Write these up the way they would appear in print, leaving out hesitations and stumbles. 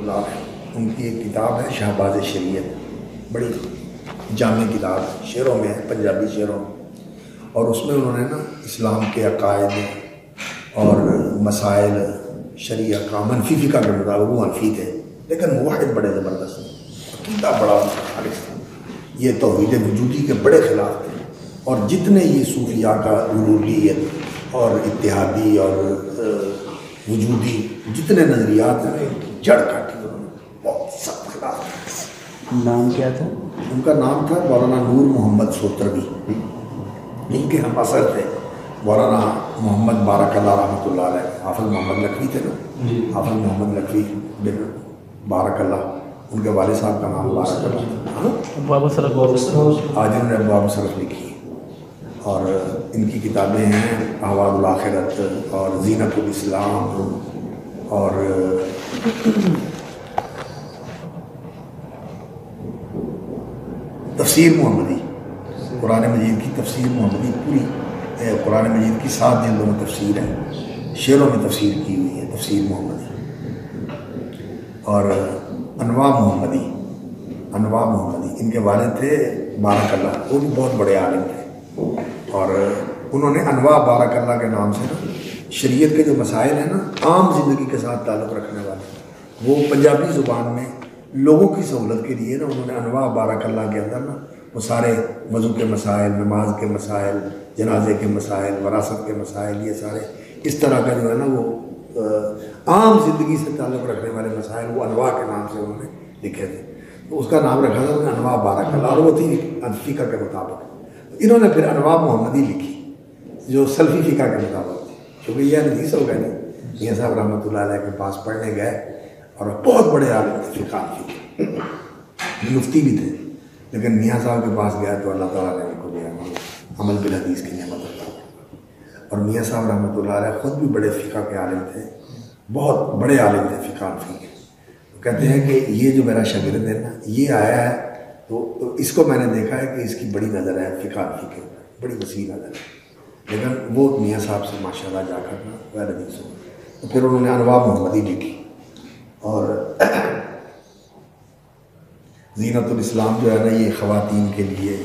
اللہ علیہ، ان کی ایک کتاب ہے شہباز شریعت، بڑی جامع کتاب ہے، شعروں میں ہے، پنجابی شعروں میں، اور اس میں انہوں نے نا اسلام کے عقائد اور مسائل شرعیہ کا منفی فقہ کے مطابق، وہ منفی تھے لیکن موحد بڑے زبردست تھے، عقیدہ بڑا خالص تھا، یہ توحید وجودی کے بڑے خلاف تھے، اور جتنے یہ صوفیاء کا الوہیت اور اتحادی اور وجودی جتنے نظریات ہیں ان کی جڑ کاٹی انہوں نے، بہت سخت خلاف تھا۔ نام کیا تھا ان کا؟ نام تھا مولانا نور محمد سوتروی، ان کے ہم اثر تھے مولانا محمد بارک اللہ رحمۃ اللہ علیہ، حافظ محمد لکھوی تھے نا، حافظ محمد لکھوی بن بارک اللہ، ان کے والد صاحب کا نام بارک اللہ، بابا صرف آج انہوں نے ابواب صرف لکھی، اور ان کی کتابیں ہیں احوال الاخرت اور زینت الاسلام اور تفسیر محمدی، قرآن مجید کی تفسیر محمدی، پوری قرآن مجید کی 7 جلدوں میں تفسیر ہے، شعروں میں تفسیر کی ہوئی ہے تفسیر محمدی، اور انواع محمدی، انواع محمدی ان کے والد تھے بارک اللہ، وہ بھی بہت بڑے عالم تھے، اور انہوں نے انواع بارک اللہ کے نام سے نا شریعت کے جو مسائل ہیں نا عام زندگی کے ساتھ تعلق رکھنے والے، وہ پنجابی زبان میں لوگوں کی سہولت کے لیے نا انہوں نے انواع بارک اللہ کے اندر نا وہ سارے وضو کے مسائل، نماز کے مسائل، جنازے کے مسائل، وراثت کے مسائل، یہ سارے اس طرح کا جو ہے نا وہ عام زندگی سے تعلق رکھنے والے مسائل وہ انواع کے نام سے انہوں نے لکھے تھے، تو اس کا نام رکھا تھا انہوں نے انواع بارک اللہ، اور وہ تھی فقہ کے مطابق۔ انہوں نے پھر انواع محمدی لکھی جو سلفی فقہ کے مطابق تھی، کیونکہ یہ حدیث ہو گئے نہیں، میاں صاحب رحمۃ اللہ علیہ کے پاس پڑھنے گئے اور بہت بڑے عالم تھے، فقہ کی مفتی بھی تھے، لیکن میاں صاحب کے پاس گیا تو اللہ تعالیٰ نے ان کو دیا عمل بالحدیث کی نعمت عطا کی، اور میاں صاحب رحمۃ اللہ علیہ خود بھی بڑے فقہ کے عالم تھے، بہت بڑے عالم تھے فقہ کے۔ کہتے ہیں کہ یہ جو میرا شاگرد ہے نا یہ آیا ہے تو اس کو میں نے دیکھا ہے کہ اس کی بڑی نظر ہے فقہ کے اوپر، بڑی وسیع نظر ہے، لیکن وہ میاں صاحب سے ماشاءاللہ جا کر نا غیر حدیث ہو گئے، تو پھر انہوں نے انواع محمدی لکھی، اور زینت الاسلام جو ہے نا یہ خواتین کے لیے،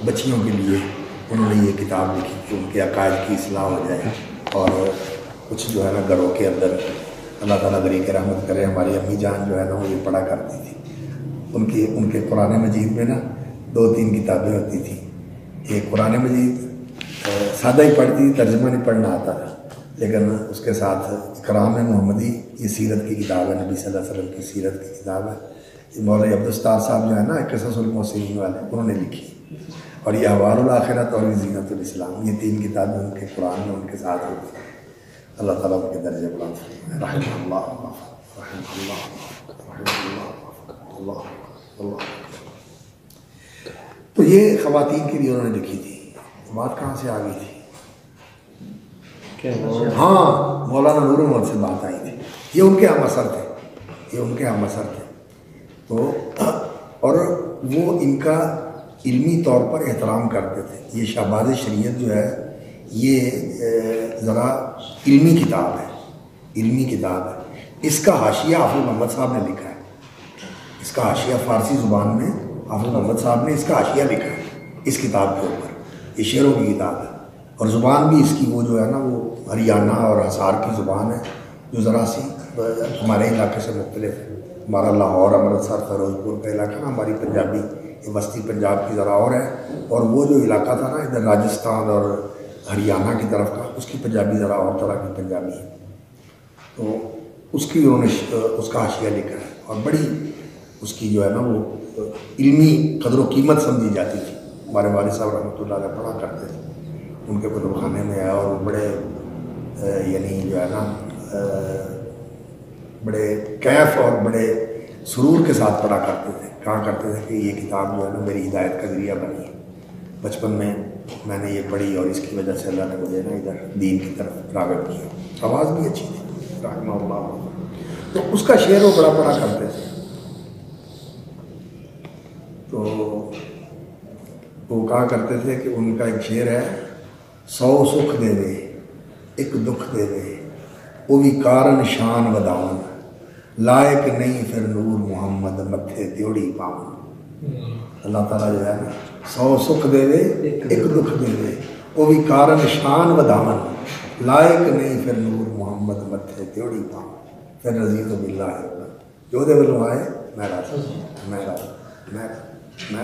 بچیوں کے لیے انہوں نے یہ کتاب لکھی کہ ان کے عقائد کی اصلاح ہو جائے، اور کچھ جو ہے نا گھروں کے اندر اللہ تعالیٰ غریق رحمت کرے، ہماری امی جان جو ہے نا وہ یہ پڑھا کرتی تھی، ان کے قرآن مجید میں نا 2-3 کتابیں ہوتی تھیں، ایک قرآن مجید سادہ ہی پڑھتی تھی، ترجمہ نہیں پڑھنا آتا تھا، لیکن اس کے ساتھ کرام محمدی یہ سیرت کی کتاب ہے، نبی صلی اللہ علیہ وسلم کی سیرت کی کتاب ہے، مولانا عبدالستار صاحب جو ہے نا قصص المحسنین والے انہوں نے لکھی، اور یہ احوال الاخرت اور زینت الاسلام، یہ 3 کتابیں ان کے قرآن میں ان کے ساتھ ہوتی ہیں، اللہ تعالیٰ ان کے درجے بلند فرمائے، رحمہ اللہ رحمہ اللہ رحمہ اللہ اللہ۔ تو یہ خواتین کے لیے انہوں نے لکھی تھی، بات کہاں سے آ گئی تھی؟ ہاں مولانا نور محمد سے بات آئی تھی، یہ ان کے ہم اثر تھے، یہ ان کے ہم اثر تھے، تو اور وہ ان کا علمی طور پر احترام کرتے تھے۔ یہ شہباز شریعت جو ہے یہ ذرا علمی کتاب ہے، علمی کتاب ہے، اس کا حاشیہ حافظ محمد صاحب نے لکھا ہے، اس کا حاشیہ فارسی زبان میں حافظ محمد صاحب نے اس کا حاشیہ لکھا ہے اس کتاب کے اوپر، یہ شعروں کی کتاب ہے، اور زبان بھی اس کی وہ جو ہے نا وہ ہریانہ اور ہزار کی زبان ہے، جو ذرا سی ہمارے علاقے سے مختلف ہے، ہمارا لاہور امرتسر فیروز پور کا علاقہ نا ہماری پنجابی یہ وسطی پنجاب کی ذرا اور ہے، اور وہ جو علاقہ تھا نا ادھر راجستھان اور ہریانہ کی طرف کا اس کی پنجابی ذرا اور طرح کی پنجابی ہے، تو اس کی انہوں نے اس کا حاشیہ لکھا ہے، اور بڑی اس کی جو ہے نا وہ علمی قدر و قیمت سمجھی جاتی تھی، ہمارے والد صاحب رحمۃ اللہ علیہ پڑھا کرتے تھے، ان کے کتب خانے میں آیا، اور وہ بڑے یعنی جو ہے نا بڑے کیف اور بڑے سرور کے ساتھ پڑھا کرتے تھے، کہا کرتے تھے کہ یہ کتاب جو ہے نا میری ہدایت کا ذریعہ بنی ہے، بچپن میں نے یہ پڑھی اور اس کی وجہ سے اللہ نے مجھے نا ادھر دین کی طرف راغب کیا، آواز بھی اچھی تھی رحمہ اللہ، تو اس کا شعر وہ بڑا پڑھا کرتے تھے، تو وہ کہا کرتے تھے کہ ان کا ایک شعر ہے، 100 سکھ دے ایک دکھ دے وہ بھی کارن شان وداون، لائق نہیں پھر نور محمد متھے دیوڑی پاون. اللہ تعالیٰ جو ہے نا 100 سکھ دے دے ایک دکھ دے دے وہ بھی کارن شان وداون. لائق نہیں پھر نور محمد متھے دیوڑی پاون. پھر رضیت باللہ جو دے ولوں آئے میں راضی میں راضی میں